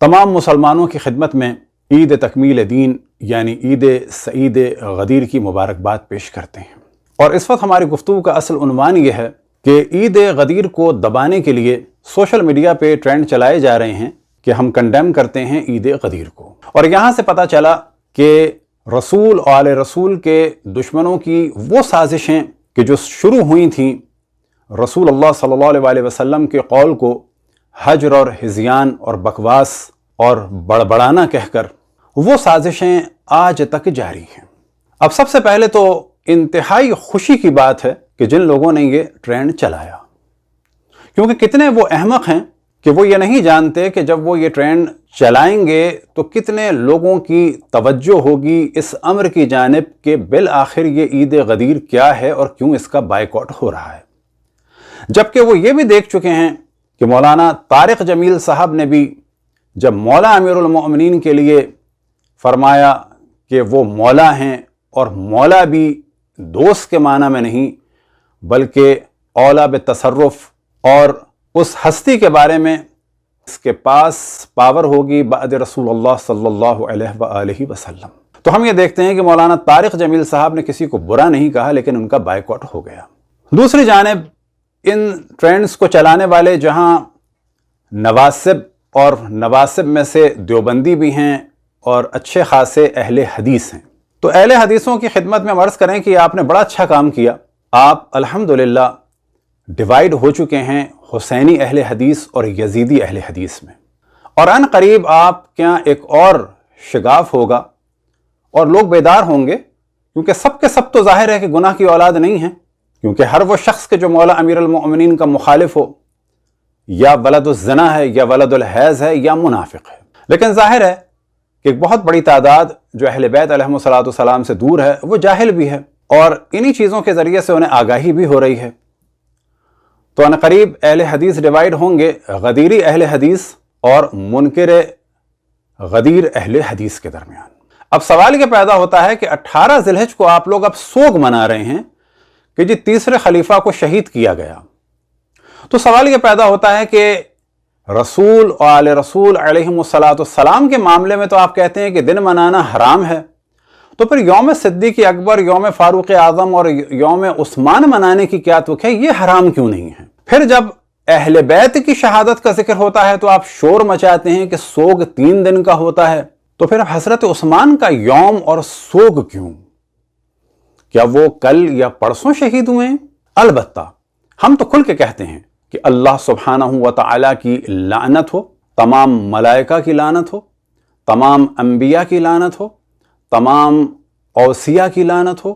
تمام مسلمانوں کی خدمت میں عید تکمیل دین یعنی عید سعید غدیر کی مبارکباد پیش کرتے ہیں۔ اور اس وقت ہماری گفتگو کا اصل عنوان یہ ہے کہ عید غدیر کو دبانے کے لیے سوشل میڈیا پہ ٹرینڈ چلائے جا رہے ہیں کہ ہم کنڈیم کرتے ہیں عید غدیر کو۔ اور یہاہ سے پتہ چلا کہ رسول اور آل رسول کے دشمنوں کی وہ سازشیں کہ جو شروع ہوئی تھیں رسول اللہ صلی اللہ علیہ وسلم کے قول کو ہجر اور ہذیان اور بکواس اور بڑبڑانا کہہ کر، وہ سازشیں آج تک جاری ہیں۔ اب سب سے پہلے تو انتہائی خوشی کی بات ہے کہ جن لوگوں نے یہ ٹرینڈ چلایا، کیونکہ کتنے وہ احمق ہیں کہ وہ یہ نہیں جانتے کہ جب وہ یہ ٹرینڈ چلائیں گے تو کتنے لوگوں کی توجہ ہوگی اس امر کی جانب کہ بالآخر یہ عید غدیر کیا ہے اور کیوں اس کا بائیکاٹ ہو رہا ہے۔ جبکہ وہ یہ بھی دیکھ چکے ہیں کہ مولانا طارق جمیل صاحب نے بھی جب مولا امیر المؤمنین کے لیے فرمایا کہ وہ مولا ہیں، اور مولا بھی دوست کے معنی میں نہیں بلکہ اولا بتصرف، اور اس ہستی کے بارے میں اس کے پاس پاور ہوگی بعد رسول اللہ صلی اللہ علیہ وآلہ وسلم۔ تو ہم یہ دیکھتے ہیں کہ مولانا طارق جمیل صاحب نے کسی کو برا نہیں کہا لیکن ان کا بائیکاٹ ہو گیا۔ دوسری جانب ان ٹرینڈز کو چلانے والے جہاں نواسب اور نواسب میں سے دیوبندی بھی ہیں اور اچھے خاصے اہل حدیث ہیں، تو اہل حدیثوں کی خدمت میں عرض کریں کہ آپ نے بڑا اچھا کام کیا۔ آپ الحمدللہ ڈیوائیڈ ہو چکے ہیں حسینی اہل حدیث اور یزیدی اہل حدیث میں، اور ان قریب آپ کے یہاں ایک اور شگاف ہوگا اور لوگ بیدار ہوں گے، کیونکہ سب کے سب تو ظاہر ہے کہ گناہ کی اولاد نہیں ہیں، کیونکہ ہر وہ شخص کے جو مولا امیر المؤمنین کا مخالف ہو یا ولد الزنا ہے یا ولد الحیض ہے یا منافق ہے، لیکن ظاہر ہے کہ ایک بہت بڑی تعداد جو اہل بیت علیہم الصلوۃ سے دور ہے وہ جاہل بھی ہے، اور انہی چیزوں کے ذریعے سے انہیں آگاہی بھی ہو رہی ہے۔ تو ان قریب اہل حدیث ڈیوائیڈ ہوں گے غدیری اہل حدیث اور منکر غدیر اہل حدیث کے درمیان۔ اب سوال یہ پیدا ہوتا ہے کہ 18 ذی الحجہ کو آپ لوگ اب سوگ منا رہے ہیں کہ جی تیسرے خلیفہ کو شہید کیا گیا، تو سوال یہ پیدا ہوتا ہے کہ رسول اور آل رسول علیہم السلام کے معاملے میں تو آپ کہتے ہیں کہ دن منانا حرام ہے، تو پھر یوم صدیق اکبر، یوم فاروق اعظم اور یوم عثمان منانے کی کیا توقع ہے؟ یہ حرام کیوں نہیں ہے؟ پھر جب اہل بیت کی شہادت کا ذکر ہوتا ہے تو آپ شور مچاتے ہیں کہ سوگ 3 دن کا ہوتا ہے، تو پھر حضرت عثمان کا یوم اور سوگ کیوں؟ کیا وہ کل یا پرسوں شہید ہوئے ہیں؟ البتہ ہم تو کھل کے کہتے ہیں کہ اللہ سبحانہ و تعالیٰ کی لعنت ہو، تمام ملائکہ کی لعنت ہو، تمام انبیاء کی لعنت ہو، تمام اوصیاء کی لعنت ہو،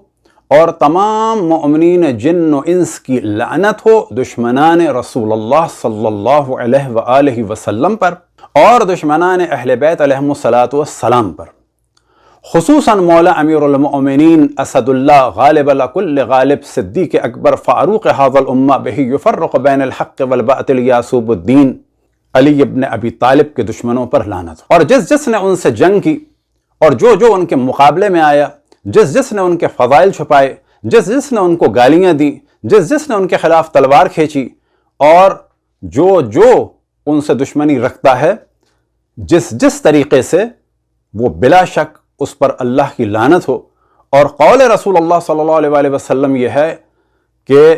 اور تمام مؤمنین جن و انس کی لعنت ہو دشمنان رسول اللہ صلی اللہ علیہ وآلہ وسلم پر اور دشمنان اہل بیت علیہم السلام پر، خصوصاً مولا امیر المؤمنین اسد اللہ غالب لکل غالب صدیق اکبر فاروق حاض الامہ بہی یفرق بین الحق والباطل یاسوب الدین علی ابن ابی طالب کے دشمنوں پر لعنت۔ اور جس نے ان سے جنگ کی اور جو ان کے مقابلے میں آیا، جس نے ان کے فضائل چھپائے، جس نے ان کو گالیاں دی، جس نے ان کے خلاف تلوار کھینچی، اور جو ان سے دشمنی رکھتا ہے جس طریقے سے، وہ بلا شک اس پر اللہ کی لعنت ہو۔ اور قول رسول اللہ صلی اللہ علیہ وآلہ وسلم یہ ہے کہ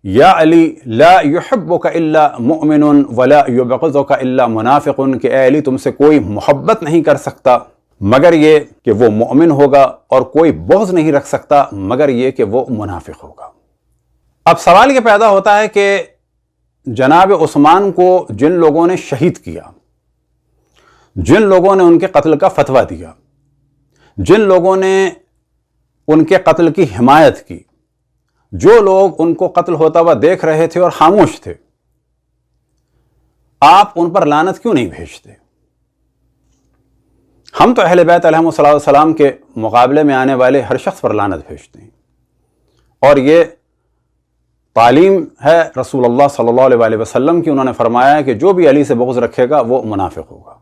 یا علی لا یحبک الا مؤمن ولا یبغضک الا منافق، کہ اے علی تم سے کوئی محبت نہیں کر سکتا مگر یہ کہ وہ مومن ہوگا، اور کوئی بغض نہیں رکھ سکتا مگر یہ کہ وہ منافق ہوگا۔ اب سوال یہ پیدا ہوتا ہے کہ جناب عثمان کو جن لوگوں نے شہید کیا، جن لوگوں نے ان کے قتل کا فتویٰ دیا، جن لوگوں نے ان کے قتل کی حمایت کی، جو لوگ ان کو قتل ہوتا ہوا دیکھ رہے تھے اور خاموش تھے، آپ ان پر لعنت کیوں نہیں بھیجتے؟ ہم تو اہل بیت علیہم السلام کے مقابلے میں آنے والے ہر شخص پر لعنت بھیجتے ہیں، اور یہ تعلیم ہے رسول اللہ صلی اللہ علیہ وآلہ وسلم کی۔ انہوں نے فرمایا ہے کہ جو بھی علی سے بغض رکھے گا وہ منافق ہوگا۔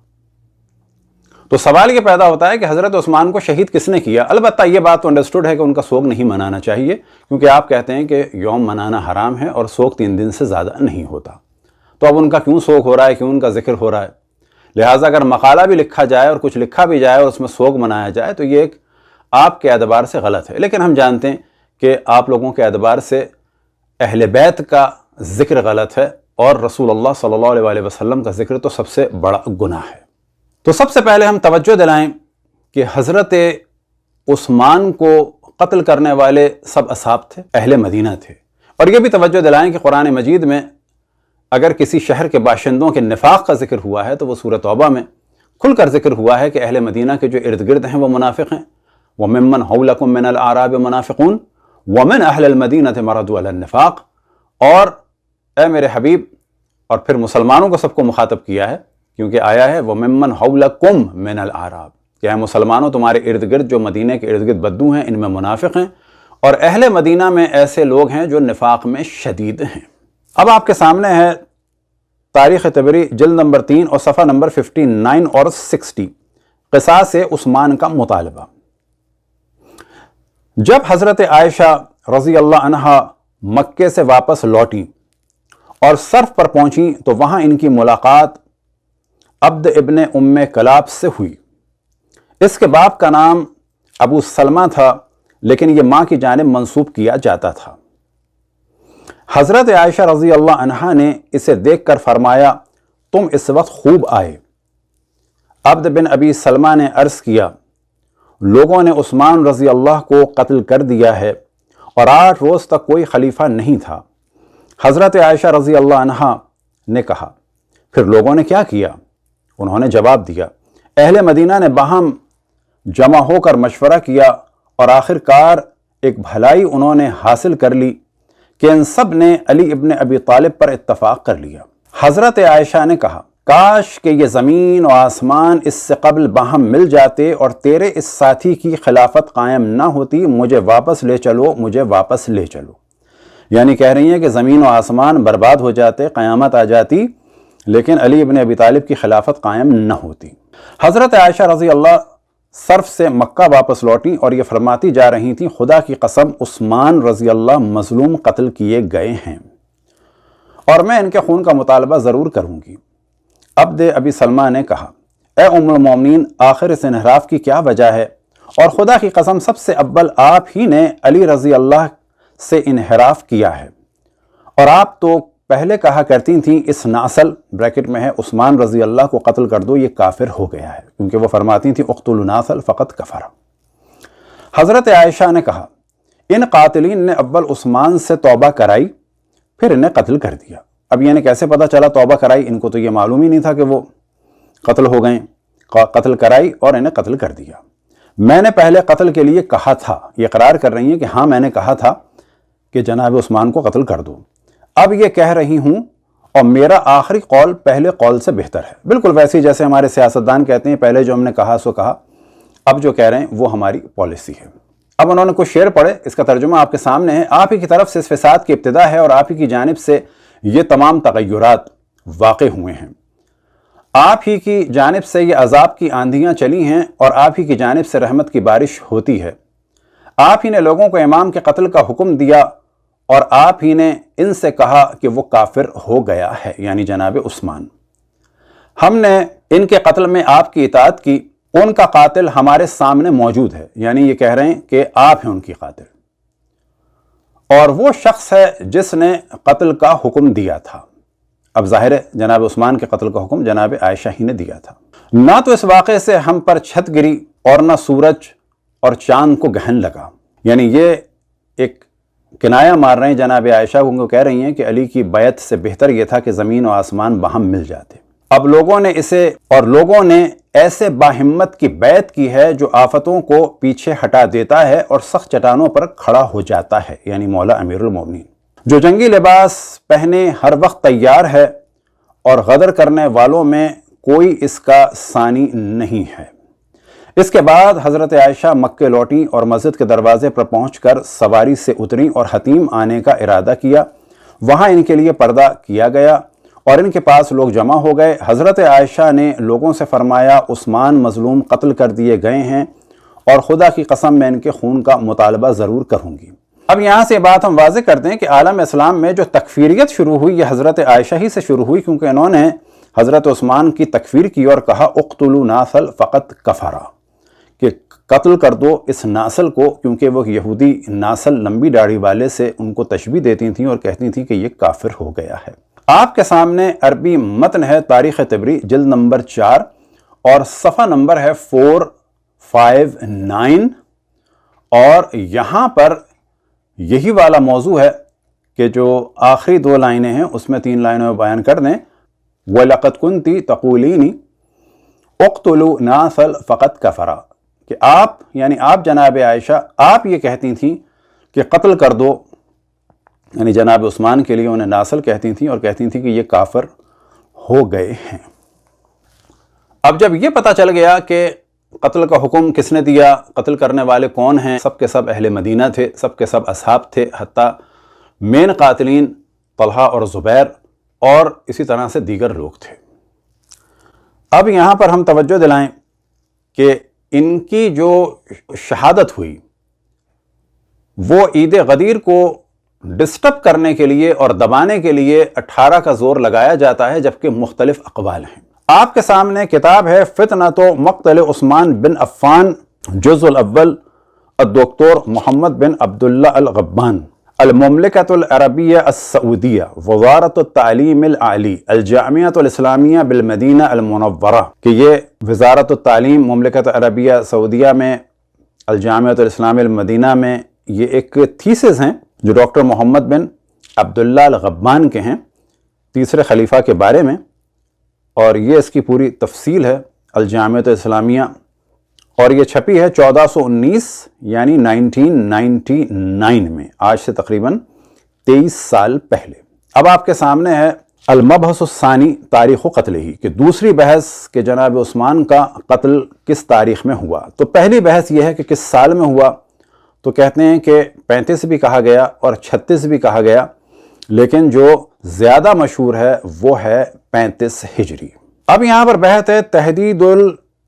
تو سوال یہ پیدا ہوتا ہے کہ حضرت عثمان کو شہید کس نے کیا؟ البتہ یہ بات تو انڈرسٹوڈ ہے کہ ان کا سوگ نہیں منانا چاہیے، کیونکہ آپ کہتے ہیں کہ یوم منانا حرام ہے اور سوگ 3 دن سے زیادہ نہیں ہوتا، تو اب ان کا کیوں سوگ ہو رہا ہے، کیوں ان کا ذکر ہو رہا ہے؟ لہٰذا اگر مقالہ بھی لکھا جائے اور کچھ لکھا بھی جائے اور اس میں سوگ منایا جائے تو یہ ایک آپ کے اعتبار سے غلط ہے، لیکن ہم جانتے ہیں کہ آپ لوگوں کے اعتبار سے اہل بیت کا ذکر غلط ہے اور رسول اللہ صلی اللہ علیہ وآلہ وسلم کا ذکر تو سب سے بڑا گناہ ہے۔ تو سب سے پہلے ہم توجہ دلائیں کہ حضرت عثمان کو قتل کرنے والے سب اصحاب تھے، اہل مدینہ تھے، اور یہ بھی توجہ دلائیں کہ قرآن مجید میں اگر کسی شہر کے باشندوں کے نفاق کا ذکر ہوا ہے تو وہ سورۃ توبہ میں کھل کر ذکر ہوا ہے کہ اہل مدینہ کے جو ارد گرد ہیں وہ منافق ہیں۔ وَمِمَّنْ حَوْلَكُمْ مِنَ الْأَعْرَابِ مُنَافِقُونَ وَمِنْ أَهْلِ الْمَدِينَةِ مَرَدُوا عَلَى النِّفَاقِ، اور اے میرے حبیب، اور پھر مسلمانوں کو سب کو مخاطب کیا ہے کیونکہ آیا ہے وَمِمَّنْ حَوْلَكُمْ مِنَ الْأَعْرَابِ، کہ اے مسلمانوں تمہارے ارد گرد جو مدینہ کے ارد گرد بدو ہیں ان میں منافق ہیں، اور اہل مدینہ میں ایسے لوگ ہیں جو نفاق میں شدید ہیں۔ اب آپ کے سامنے ہے تاریخ طبری جلد نمبر 3 اور صفحہ نمبر 59 اور 60، قصاص عثمان کا مطالبہ۔ جب حضرت عائشہ رضی اللہ عنہا مکے سے واپس لوٹیں اور صرف پر پہنچیں تو وہاں ان کی ملاقات عبد ابن ام کلاب سے ہوئی۔ اس کے باپ کا نام ابو سلمہ تھا لیکن یہ ماں کی جانب منسوب کیا جاتا تھا۔ حضرت عائشہ رضی اللہ عنہا نے اسے دیکھ کر فرمایا تم اس وقت خوب آئے۔ عبد بن ابی سلمہ نے عرض کیا لوگوں نے عثمان رضی اللہ کو قتل کر دیا ہے اور 8 روز تک کوئی خلیفہ نہیں تھا۔ حضرت عائشہ رضی اللہ عنہا نے کہا پھر لوگوں نے کیا کیا؟ انہوں نے جواب دیا اہل مدینہ نے باہم جمع ہو کر مشورہ کیا اور آخر کار ایک بھلائی انہوں نے حاصل کر لی کہ ان سب نے علی ابن ابی طالب پر اتفاق کر لیا۔ حضرت عائشہ نے کہا کاش کہ یہ زمین و آسمان اس سے قبل باہم مل جاتے اور تیرے اس ساتھی کی خلافت قائم نہ ہوتی، مجھے واپس لے چلو، مجھے واپس لے چلو۔ یعنی کہہ رہی ہیں کہ زمین و آسمان برباد ہو جاتے، قیامت آ جاتی، لیکن علی ابن ابی طالب کی خلافت قائم نہ ہوتی۔ حضرت عائشہ رضی اللہ صرف سے مکہ واپس لوٹیں اور یہ فرماتی جا رہی تھیں خدا کی قسم عثمان رضی اللہ مظلوم قتل کیے گئے ہیں اور میں ان کے خون کا مطالبہ ضرور کروں گی۔ عبد ابی سلمہ نے کہا اے ام المومنین آخر اس انحراف کی کیا وجہ ہے؟ اور خدا کی قسم سب سے اول آپ ہی نے علی رضی اللہ سے انحراف کیا ہے، اور آپ تو پہلے کہا کرتی تھیں اس ناسل بریکٹ میں ہے عثمان رضی اللہ کو قتل کر دو، یہ کافر ہو گیا ہے، کیونکہ وہ فرماتی تھیں اقتلوا ناسل فقط کفر۔ حضرت عائشہ نے کہا ان قاتلین نے اول عثمان سے توبہ کرائی پھر انہیں قتل کر دیا۔ اب یہ کیسے پتہ چلا توبہ کرائی؟ ان کو تو یہ معلوم ہی نہیں تھا کہ وہ قتل ہو گئے، قتل کرائی اور انہیں قتل کر دیا۔ میں نے پہلے قتل کے لیے کہا تھا، یہ اقرار کر رہی ہیں کہ ہاں میں نے کہا تھا کہ جناب عثمان کو قتل کر دو، اب یہ کہہ رہی ہوں اور میرا آخری قول پہلے قول سے بہتر ہے۔ بالکل ویسے جیسے ہمارے سیاستدان کہتے ہیں پہلے جو ہم نے کہا سو کہا، اب جو کہہ رہے ہیں وہ ہماری پالیسی ہے۔ اب انہوں نے کچھ شعر پڑھے، اس کا ترجمہ آپ کے سامنے ہے۔ آپ ہی کی طرف سے اس فساد کی ابتدا ہے اور آپ ہی کی جانب سے یہ تمام تغیرات واقع ہوئے ہیں۔ آپ ہی کی جانب سے یہ عذاب کی آندھیاں چلی ہیں اور آپ ہی کی جانب سے رحمت کی بارش ہوتی ہے۔ آپ ہی نے لوگوں کو امام کے قتل کا حکم دیا اور آپ ہی نے ان سے کہا کہ وہ کافر ہو گیا ہے، یعنی جناب عثمان۔ ہم نے ان کے قتل میں آپ کی اطاعت کی، ان کا قاتل ہمارے سامنے موجود ہے، یعنی یہ کہہ رہے ہیں کہ آپ ہیں ان کی قاتل، اور وہ شخص ہے جس نے قتل کا حکم دیا تھا۔ اب ظاہر ہے جناب عثمان کے قتل کا حکم جناب عائشہ ہی نے دیا تھا۔ نہ تو اس واقعے سے ہم پر چھت گری اور نہ سورج اور چاند کو گہن لگا، یعنی یہ ایک کنایا مار رہے ہیں جناب عائشہ کو، کہہ رہی ہیں کہ علی کی بیعت سے بہتر یہ تھا کہ زمین و آسمان باہم مل جاتے۔ اب لوگوں نے ایسے باہمت کی بیعت کی ہے جو آفتوں کو پیچھے ہٹا دیتا ہے اور سخت چٹانوں پر کھڑا ہو جاتا ہے، یعنی مولا امیر المومنین، جو جنگی لباس پہنے ہر وقت تیار ہے اور غدر کرنے والوں میں کوئی اس کا ثانی نہیں ہے۔ اس کے بعد حضرت عائشہ مکے لوٹیں اور مسجد کے دروازے پر پہنچ کر سواری سے اتریں اور حتیم آنے کا ارادہ کیا۔ وہاں ان کے لیے پردہ کیا گیا اور ان کے پاس لوگ جمع ہو گئے۔ حضرت عائشہ نے لوگوں سے فرمایا عثمان مظلوم قتل کر دیے گئے ہیں اور خدا کی قسم میں ان کے خون کا مطالبہ ضرور کروں گی۔ اب یہاں سے بات ہم واضح کر دیں کہ عالم اسلام میں جو تکفیریت شروع ہوئی یہ حضرت عائشہ ہی سے شروع ہوئی، کیونکہ انہوں نے حضرت عثمان کی تکفیر کی اور کہا اقتلوا ناصل فقط کفرا، کہ قتل کر دو اس ناصل کو، کیونکہ وہ یہودی ناصل لمبی داڑھی والے سے ان کو تشبیہ دیتی تھیں اور کہتی تھیں کہ یہ کافر ہو گیا ہے۔ آپ کے سامنے عربی متن ہے تاریخ طبری جلد نمبر 4 اور صفحہ نمبر ہے 459، اور یہاں پر یہی والا موضوع ہے کہ جو آخری 2 لائنیں ہیں اس میں 3 لائنوں میں بیان کر دیں۔ وَلَقَدْ كُنْتِ تَقُولِينِ اقتلوا ناصل فقط کفرا، کہ آپ یعنی آپ جناب عائشہ آپ یہ کہتی تھیں کہ قتل کر دو، یعنی جناب عثمان کے لیے انہیں ناصل کہتی تھیں اور کہتی تھیں کہ یہ کافر ہو گئے ہیں۔ اب جب یہ پتہ چل گیا کہ قتل کا حکم کس نے دیا، قتل کرنے والے کون ہیں، سب کے سب اہل مدینہ تھے، سب کے سب اصحاب تھے، حتیٰ مین قاتلین طلحہ اور زبیر اور اسی طرح سے دیگر لوگ تھے۔ اب یہاں پر ہم توجہ دلائیں کہ ان کی جو شہادت ہوئی وہ عید غدیر کو ڈسٹرب کرنے کے لیے اور دبانے کے لیے 18 کا زور لگایا جاتا ہے، جبکہ مختلف اقوال ہیں۔ آپ کے سامنے کتاب ہے فتنۃ مقتل عثمان بن عفان، جزء الاول، الدکتور محمد بن عبداللہ الغبان، المملکۃ العربیہ السعودیہ، وزارت التعلیم العالی، الجامعۃ الاسلامیہ بالمدینہ المنورہ، کہ یہ وزارت التعلیم مملکت عربیہ سعودیہ میں الجامعۃ الاسلامیہ المدینہ میں یہ ایک تھیسس ہیں جو ڈاکٹر محمد بن عبداللہ الغبان کے ہیں، تیسرے خلیفہ کے بارے میں، اور یہ اس کی پوری تفصیل ہے الجامعۃ الاسلامیہ، اور یہ چھپی ہے 1419 یعنی 1999 میں، آج سے تقریباً 23 سال پہلے۔ اب آپ کے سامنے ہے المبحث الثانی تاریخ قتلہ، کہ دوسری بحث کہ جناب عثمان کا قتل کس تاریخ میں ہوا۔ تو پہلی بحث یہ ہے کہ کس سال میں ہوا، تو کہتے ہیں کہ 35 بھی کہا گیا اور 36 بھی کہا گیا، لیکن جو زیادہ مشہور ہے وہ ہے 35 ہجری۔ اب یہاں پر بحث ہے تحدید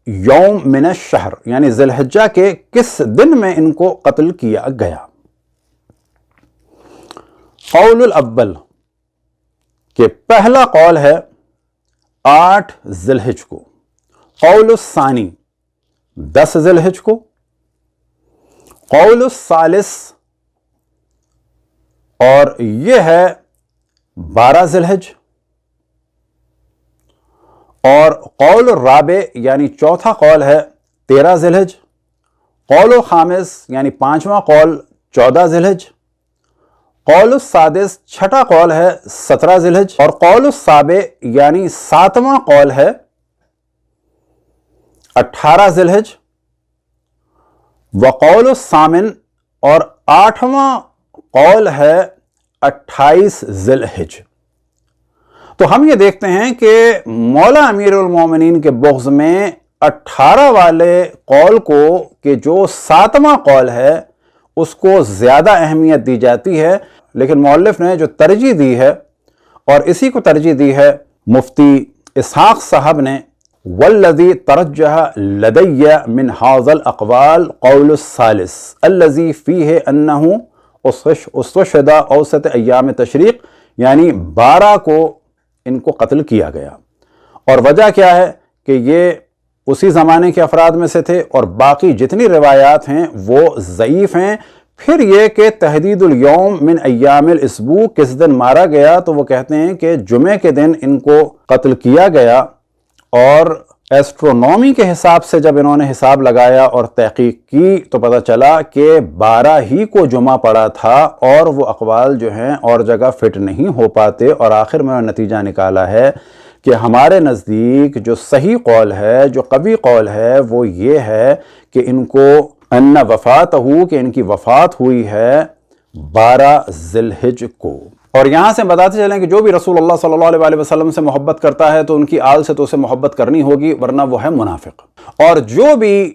یوم من الشہر، یعنی ذی الحجہ کے کس دن میں ان کو قتل کیا گیا۔ قول الاول، کہ پہلا قول ہے 8 ذی الحجہ کو، قول الثانی 10 ذی الحجہ کو، قول الثالث اور یہ ہے 12 ذی الحجہ، اور قول الرابع یعنی چوتھا قول ہے 13 ذی الحجہ، قول الخامس یعنی 5واں قول 14 ذی الحجہ، قول السادس چھٹا قول ہے 17 ذی الحجہ، اور قول السابع یعنی 7واں قول ہے 18 ذی الحجہ، وقول الثامن اور 8واں قول ہے 28 ذی الحجہ۔ تو ہم یہ دیکھتے ہیں کہ مولا امیر المومنین کے بغض میں 18 والے قول کو کہ جو 7واں قول ہے اس کو زیادہ اہمیت دی جاتی ہے، لیکن مؤلف نے جو ترجیح دی ہے اور اسی کو ترجیح دی ہے مفتی اسحاق صاحب نے، والذی ترجح لدی من هذا الاقوال قول الثالث الذی فیہ انہ استشہد اوسط ایام تشریق، یعنی 12 کو ان کو قتل کیا گیا، اور وجہ کیا ہے کہ یہ اسی زمانے کے افراد میں سے تھے اور باقی جتنی روایات ہیں وہ ضعیف ہیں۔ پھر یہ کہ تحدید الیوم من ایام الاسبوع کس دن مارا گیا، تو وہ کہتے ہیں کہ جمعے کے دن ان کو قتل کیا گیا، اور ایسٹرونومی کے حساب سے جب انہوں نے حساب لگایا اور تحقیق کی تو پتہ چلا کہ 12 ہی کو جمعہ پڑا تھا، اور وہ اقوال جو ہیں اور جگہ فٹ نہیں ہو پاتے، اور آخر میں نتیجہ نکالا ہے کہ ہمارے نزدیک جو صحیح قول ہے، جو قوی قول ہے، وہ یہ ہے کہ ان کو ان وفاتہ، کہ ان کی وفات ہوئی ہے 12 ذی الحجہ کو۔ اور یہاں سے بتاتے چلیں کہ جو بھی رسول اللہ صلی اللہ علیہ وسلم سے محبت کرتا ہے تو ان کی آل سے تو اسے محبت کرنی ہوگی، ورنہ وہ ہے منافق، اور جو بھی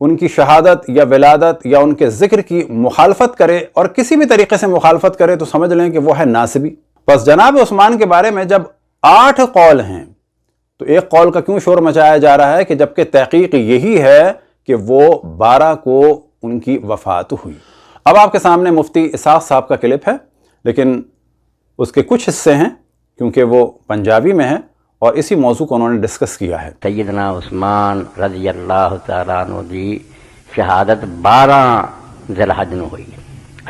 ان کی شہادت یا ولادت یا ان کے ذکر کی مخالفت کرے اور کسی بھی طریقے سے مخالفت کرے تو سمجھ لیں کہ وہ ہے ناصبی۔ پس جناب عثمان کے بارے میں جب 8 قول ہیں تو ایک قول کا کیوں شور مچایا جا رہا ہے کہ جبکہ تحقیق یہی ہے کہ وہ 12 کو ان کی وفات ہوئی۔ اب آپ کے سامنے مفتی اسحاق صاحب کا کلپ ہے، لیکن اس کے کچھ حصے ہیں کیونکہ وہ پنجابی میں ہے اور اسی موضوع کو انہوں نے ڈسکس کیا ہے۔ سیدنا عثمان رضی اللہ تعالیٰ عنہ دی شہادت 12 ذی الحج نو ہوئی،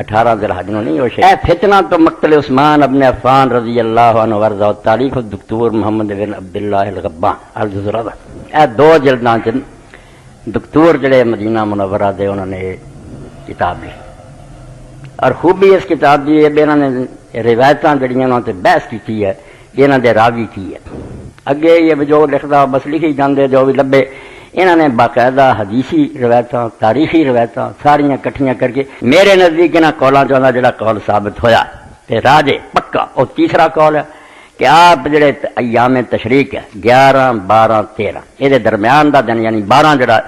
18 ذی الحج نو نہیں ہوئی۔ اے فتنہ تو مقتل عثمان ابن عفان رضی اللہ عنہ ورضا تاریخ الدکتور محمد بن عبداللہ الغبان الجزرہ، اے 2 جلداں چ دکتور جڑے مدینہ منورہ دے انہوں نے کتاب لکھی، اور خوبی اس کتاب دی ہے کہ انہوں نے روایتاں جڑیاں انہوں نے بحث کی ہے کہ انہوں نے راوی کی ہے، اگے یہ جو لکھدا بس لکھی جاندے جو بھی لبے، انہوں نے باقاعدہ حدیثی روایتاں تاریخی روایتاں ساریاں کٹھیاں کر کے میرے نزدیک انہاں قولاں چوں جڑا قول ثابت ہویا تے راجے پکا اور تیسرا قول ہے کہ آپ جڑے ایام تشریق ہے 11 12 13 یہ درمیان دا دن یعنی 12 جڑا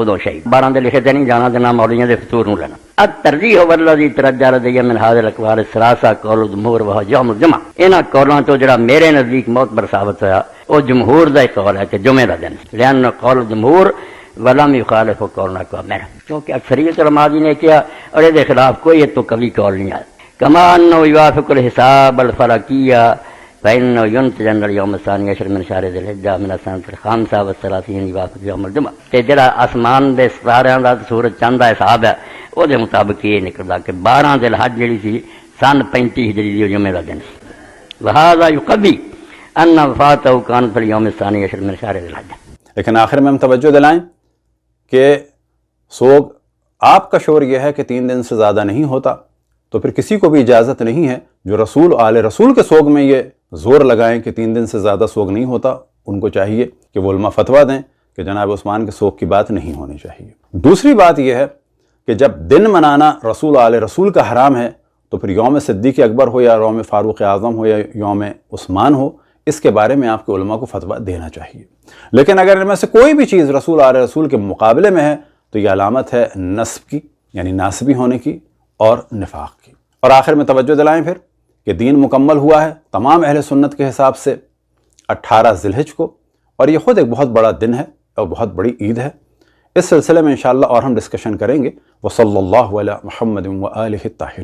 ادو شہید 12 دے لکھے تے نہیں جانا تے نہ مولیاں دے فطور نو لینا۔ الترجیح والذی ترجح لدی من هذه الاقوال الثلاثه قول الجمهور وهو يوم الجمعہ، انہاں قولاں تو جڑا میرے نزدیک معتبر ثابت ہویا وہ جمہور دا قول ہے کہ جمعے دا دن، لأن قول الجمہور ولم يخالف قولنا میرا، کیونکہ اکثریت علماء نے کیا اور اس کے خلاف کوئی تو کبھی قول نہیں آیا۔ كما انه يوافق الحساب الفلكية فإنه ينتج أن اليوم الثاني عشر من شهر ذي الحجة من السنة 35 يوافق يوم الجمعہ، کہ جڑا آسمان دے ستاریاں دا سورج چاند دا حساب ہے وہ دے مطابق یہ نکلدا کہ 12 ذی الحج جڑی سی سن 35 ہجری دی جمعے دا دن سی، لہذا يقوي أن وفاته كانت في اليوم الثاني عشر من شهر ذي الحجة۔ لیکن آخر میں ہم توجہ دلائیں کہ سوگ آپ کا شور یہ ہے کہ 3 دن سے زیادہ نہیں ہوتا، تو پھر کسی کو بھی اجازت نہیں ہے جو رسول آل رسول کے سوگ میں یہ زور لگائیں کہ 3 دن سے زیادہ سوگ نہیں ہوتا، ان کو چاہیے کہ وہ علماء فتویٰ دیں کہ جناب عثمان کے سوگ کی بات نہیں ہونی چاہیے۔ دوسری بات یہ ہے کہ جب دن منانا رسول آل رسول کا حرام ہے تو پھر یوم صدیق اکبر ہو یا یوم فاروق اعظم ہو یا یوم عثمان ہو، اس کے بارے میں آپ کے علماء کو فتویٰ دینا چاہیے۔ لیکن اگر ان میں سے کوئی بھی چیز رسول آل رسول کے مقابلے میں ہے تو یہ علامت ہے نسب کی، یعنی ناسبی ہونے کی اور نفاق کی۔ اور آخر میں توجہ دلائیں پھر کہ دین مکمل ہوا ہے تمام اہل سنت کے حساب سے 18 ذی الحج کو، اور یہ خود ایک بہت بڑا دن ہے اور بہت بڑی عید ہے۔ اس سلسلے میں انشاءاللہ اور ہم ڈسکشن کریں گے۔ وصلی اللہ علی محمد و آلہ الطاہرین۔